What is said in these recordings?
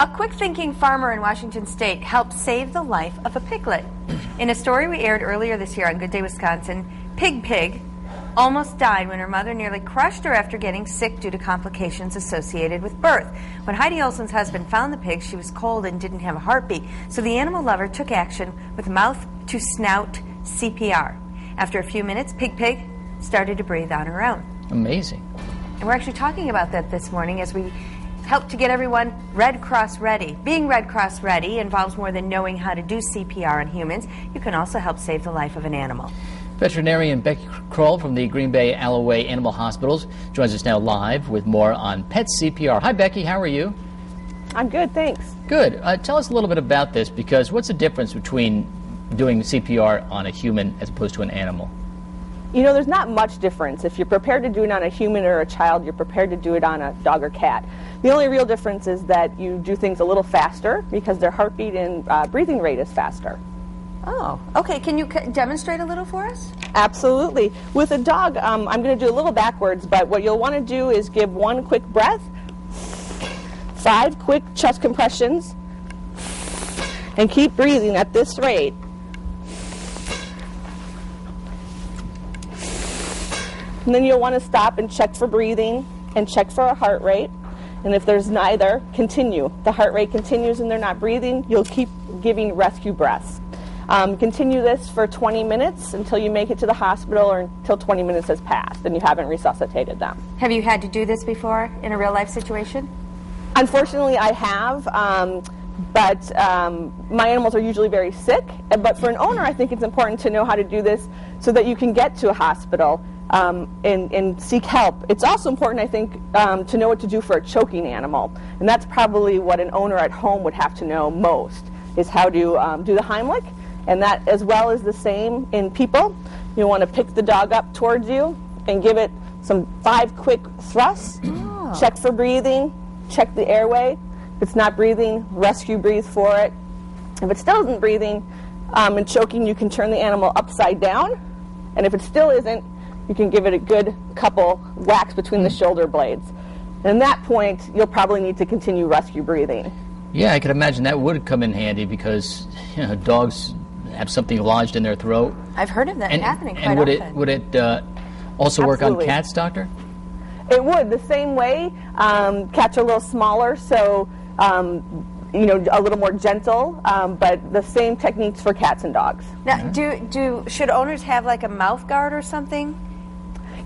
A quick-thinking farmer in Washington State helped save the life of a piglet. In a story we aired earlier this year on Good Day Wisconsin, Pig almost died when her mother nearly crushed her after getting sick due to complications associated with birth. When Heidi Olson's husband found the pig, she was cold and didn't have a heartbeat, so the animal lover took action with mouth-to-snout CPR. After a few minutes, Pig started to breathe on her own. Amazing. And we're actually talking about that this morning as we help to get everyone Red Cross ready. Being Red Cross ready involves more than knowing how to do CPR on humans. You can also help save the life of an animal. Veterinarian Becky Kroll from the Green Bay Alloway Animal Hospitals joins us now live with more on pet CPR. Hi, Becky. How are you? I'm good, thanks. Good. Tell us a little bit about this, because what's the difference between doing CPR on a human as opposed to an animal? You know, there's not much difference. If you're prepared to do it on a human or a child, you're prepared to do it on a dog or cat. The only real difference is that you do things a little faster because their heartbeat and breathing rate is faster. Oh, okay. Can you demonstrate a little for us? Absolutely. With a dog, I'm going to do a little backwards, but what you'll want to do is give one quick breath, 5 quick chest compressions, and keep breathing at this rate. And then you'll want to stop and check for breathing and check for a heart rate. And if there's neither, continue. The heart rate continues and they're not breathing, you'll keep giving rescue breaths. Continue this for 20 minutes until you make it to the hospital or until 20 minutes has passed and you haven't resuscitated them. Have you had to do this before in a real-life situation? Unfortunately, I have. But my animals are usually very sick. But for an owner, I think it's important to know how to do this so that you can get to a hospital and seek help. It's also important, I think, to know what to do for a choking animal. And that's probably what an owner at home would have to know most, is how to do the Heimlich. And that as well is the same in people. You want to pick the dog up towards you and give it some 5 quick thrusts. Oh. Check for breathing, check the airway. If it's not breathing, rescue breathe for it. If it still isn't breathing and choking, you can turn the animal upside down. And if it still isn't, you can give it a good couple whacks between the shoulder blades. And at that point, you'll probably need to continue rescue breathing. Yeah, I could imagine that would come in handy because, you know, dogs have something lodged in their throat. I've heard of that happening quite often. And would it also work on cats, doctor? It would, the same way. Cats are a little smaller, so you know, a little more gentle, but the same techniques for cats and dogs. Now, should owners have like a mouth guard or something?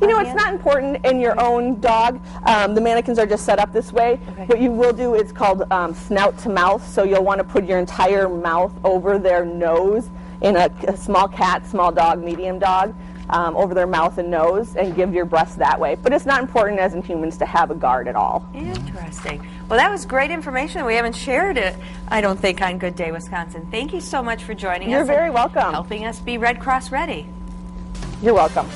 You know, it's not important in your own dog. The mannequins are just set up this way. Okay. What you will do is called snout to mouth, so you'll want to put your entire mouth over their nose in a small cat, small dog, medium dog, over their mouth and nose, and give your breath that way. But it's not important, as in humans, to have a guard at all. Interesting. Well, that was great information. We haven't shared it, I don't think, on Good Day Wisconsin. Thank you so much for joining us. You're very welcome. Helping us be Red Cross ready. You're welcome.